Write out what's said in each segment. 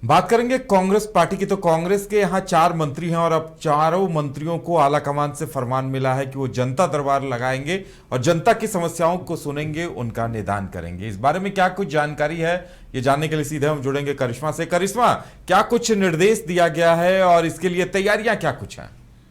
बात करेंगे कांग्रेस पार्टी की। तो कांग्रेस के यहाँ 4 मंत्री हैं और अब चारों मंत्रियों को आला कमान से फरमान मिला है कि वो जनता दरबार लगाएंगे और जनता की समस्याओं को सुनेंगे, उनका निदान करेंगे। इस बारे में क्या कुछ जानकारी है, ये जानने के लिए सीधे हम जुड़ेंगे करिश्मा से। करिश्मा, क्या कुछ निर्देश दिया गया है और इसके लिए तैयारियां क्या कुछ हैं?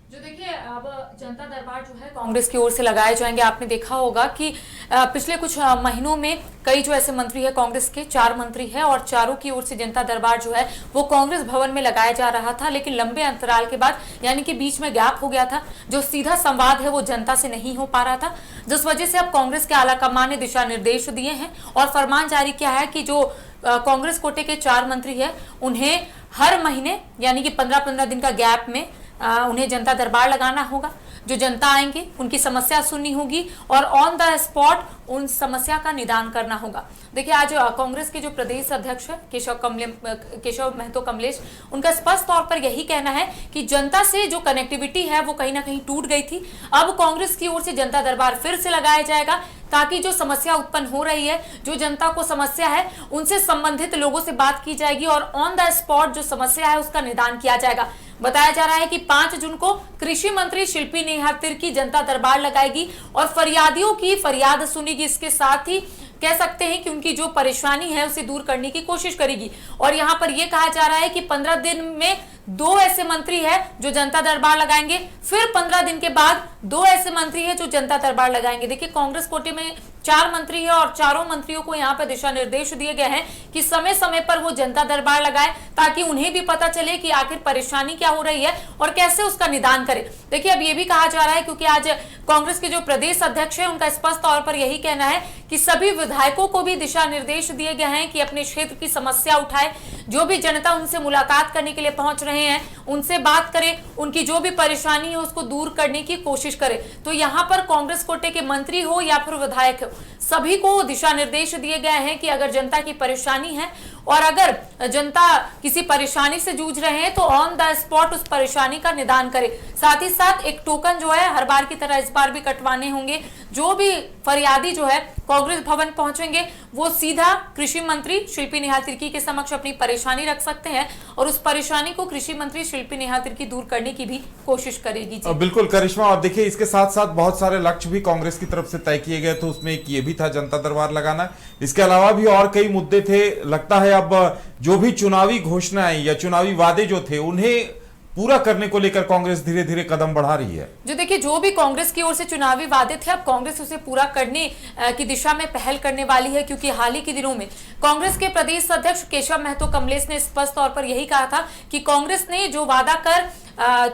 जो देखिए, अब जनता दरबार जो है कांग्रेस की ओर से लगाए जाएंगे। आपने देखा होगा कि पिछले कुछ महीनों में कई जो ऐसे मंत्री है, कांग्रेस के 4 मंत्री हैं और चारों की ओर से जनता दरबार जो है वो कांग्रेस भवन में लगाया जा रहा था। लेकिन लंबे अंतराल के बाद, यानी कि बीच में गैप हो गया था, जो सीधा संवाद है वो जनता से नहीं हो पा रहा था, जिस वजह से अब कांग्रेस के आलाकमान ने दिशा निर्देश दिए हैं और फरमान जारी किया है कि जो कांग्रेस कोटे के 4 मंत्री है उन्हें हर महीने यानी कि 15-15 दिन का गैप में उन्हें जनता दरबार लगाना होगा। जो जनता आएंगे उनकी समस्या सुननी होगी और ऑन द स्पॉट उन समस्या का निदान करना होगा। देखिए, आज कांग्रेस के जो प्रदेश अध्यक्ष है केशव महतो कमलेश, उनका स्पष्ट तौर पर यही कहना है कि जनता से जो कनेक्टिविटी है वो कहीं ना कहीं टूट गई थी। अब कांग्रेस की ओर से जनता दरबार फिर से लगाया जाएगा ताकि जो समस्या उत्पन्न हो रही है, जो जनता को समस्या है, उनसे संबंधित लोगों से बात की जाएगी और ऑन द स्पॉट जो समस्या है उसका निदान किया जाएगा। बताया जा रहा है कि 5 जून को कृषि मंत्री शिल्पी नेहा तिर्की जनता दरबार लगाएगी और फरियादियों की फरियाद सुनेगी। इसके साथ ही कह सकते हैं कि उनकी जो परेशानी है उसे दूर करने की कोशिश करेगी। और यहाँ पर यह कहा जा रहा है कि 15 दिन में 2 ऐसे मंत्री हैं जो जनता दरबार लगाएंगे, फिर 15 दिन के बाद 2 ऐसे मंत्री हैं जो जनता दरबार लगाएंगे। देखिए, कांग्रेस कोटे में 4 मंत्री हैं और चारों मंत्रियों को यहाँ पर दिशा निर्देश दिए गए हैं कि समय समय पर वो जनता दरबार लगाए ताकि उन्हें भी पता चले कि आखिर परेशानी क्या हो रही है और कैसे उसका निदान करें। देखिए, अब ये भी कहा जा रहा है, क्योंकि आज कांग्रेस के जो प्रदेश अध्यक्ष है उनका स्पष्ट तौर पर यही कहना है कि सभी विधायकों को भी दिशा निर्देश दिए गए हैं कि अपने क्षेत्र की समस्या उठाए, जो भी जनता उनसे मुलाकात करने के लिए पहुंच रहे हैं उनसे बात करें, उनकी जो भी परेशानी है उसको दूर करने की कोशिश करें। तो यहाँ पर कांग्रेस कोटे के मंत्री हो या फिर विधायक हो, सभी को दिशा निर्देश दिए गए हैं कि अगर जनता की परेशानी है और अगर जनता किसी परेशानी से जूझ रहे हैं तो ऑन द स्पॉट उस परेशानी का निदान करें। साथ ही साथ एक टोकन जो है हर बार की तरह इस बार भी कटवाने होंगे। जो भी फरियादी जो है कांग्रेस भवन पहुंचेंगे वो सीधा कृषि मंत्री शिल्पी नेहा तिर्की के समक्ष अपनी परेशानी रख सकते हैं और उस परेशानी को कृषि मंत्री शिल्पी नेहा तिर्की दूर करने की भी कोशिश करेगी। बिल्कुल करिश्मा, और देखिए इसके साथ साथ बहुत सारे लक्ष्य भी कांग्रेस की तरफ से तय किए गए थे, उसमें एक ये भी था जनता दरबार लगाना। इसके अलावा भी और कई मुद्दे थे। लगता है अब जो भी चुनावी घोषणाएं या चुनावी वादे जो थे उन्हें पूरा करने को लेकर कांग्रेस धीरे धीरे कदम बढ़ा रही है। जो देखिए, जो भी कांग्रेस की ओर से चुनावी वादे थे अब कांग्रेस उसे पूरा करने की दिशा में पहल करने वाली है, क्योंकि हाल ही के दिनों में कांग्रेस के प्रदेश अध्यक्ष केशव महतो कमलेश ने स्पष्ट तौर पर यही कहा था कि कांग्रेस ने जो वादा कर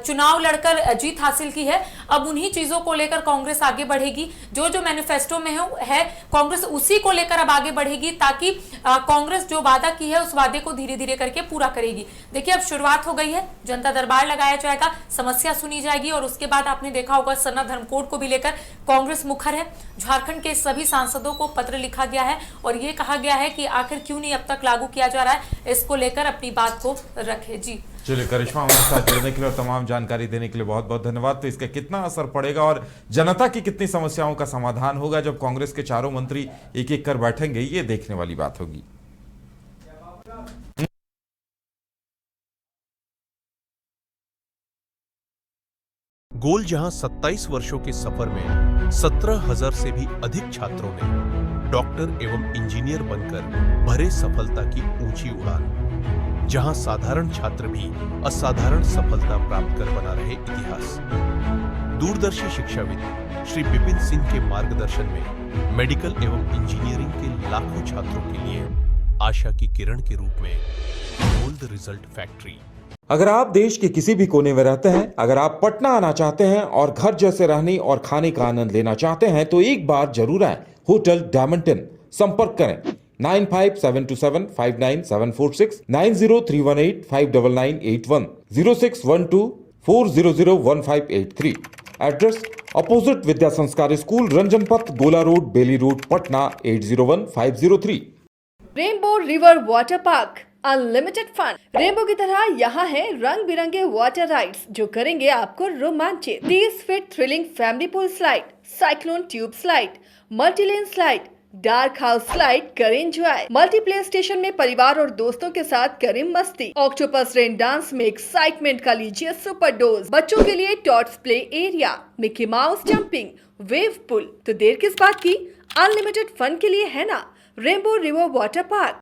चुनाव लड़कर जीत हासिल की है, अब उन्हीं चीजों को लेकर कांग्रेस आगे बढ़ेगी। जो जो मैनिफेस्टो में है कांग्रेस उसी को लेकर अब आगे बढ़ेगी ताकि कांग्रेस जो वादा की है उस वादे को धीरे धीरे करके पूरा करेगी। देखिए, अब शुरुआत हो गई है, जनता दरबार लगाया जाएगा, समस्या सुनी जाएगी और उसके बाद आपने देखा होगा सना धर्म कोड को भी लेकर कांग्रेस मुखर है। झारखंड के सभी सांसदों को पत्र लिखा गया है और ये कहा गया है कि आखिर क्यों नहीं अब तक लागू किया जा रहा है, इसको लेकर अपनी बात को रखे। जी चलिए करिश्मा, हमारे साथ जुड़ने के लिए और तमाम जानकारी देने के लिए बहुत बहुत धन्यवाद। तो इसका कितना असर पड़ेगा और जनता की कितनी समस्याओं का समाधान होगा जब कांग्रेस के चारों मंत्री एक एक कर बैठेंगे, ये देखने वाली बात होगी। गोल जहां 27 वर्षों के सफर में 17,000 से भी अधिक छात्रों ने डॉक्टर एवं इंजीनियर बनकर भरे सफलता की ऊंची उड़ान, जहां साधारण छात्र भी असाधारण सफलता प्राप्त कर बना रहे इतिहास। दूरदर्शी शिक्षाविद श्री विपिन सिंह के मार्गदर्शन में मेडिकल एवं इंजीनियरिंग के लाखों छात्रों के लिए आशा की किरण के रूप में गोल्ड रिजल्ट फैक्ट्री। अगर आप देश के किसी भी कोने में रहते हैं, अगर आप पटना आना चाहते हैं और घर जैसे रहने और खाने का आनंद लेना चाहते हैं तो एक बार जरूर आए होटल डायमंटन। संपर्क करें 9572759746, 9031859981, 0612400153। एड्रेस अपोजिट विद्या संस्कार school, Ranjan Path, Gola road, Bailey road, Patna 801503। Rainbow river water park, unlimited fun. Rainbow की तरह यहाँ है रंग बिरंगे वाटर राइड्स जो करेंगे आपको रोमांचित। 30 feet thrilling family pool slide, cyclone tube slide, multilane slide, dark house slide करें एंजॉय। मल्टीप्लेयर स्टेशन में परिवार और दोस्तों के साथ करें मस्ती। ऑक्टोपस रेन डांस में एक्साइटमेंट का लीजिए सुपर डोज। बच्चों के लिए tots play area, Mickey Mouse jumping, wave pool. तो देर किस बात की, अनलिमिटेड फन के लिए है ना रेनबो रिवर वाटर पार्क।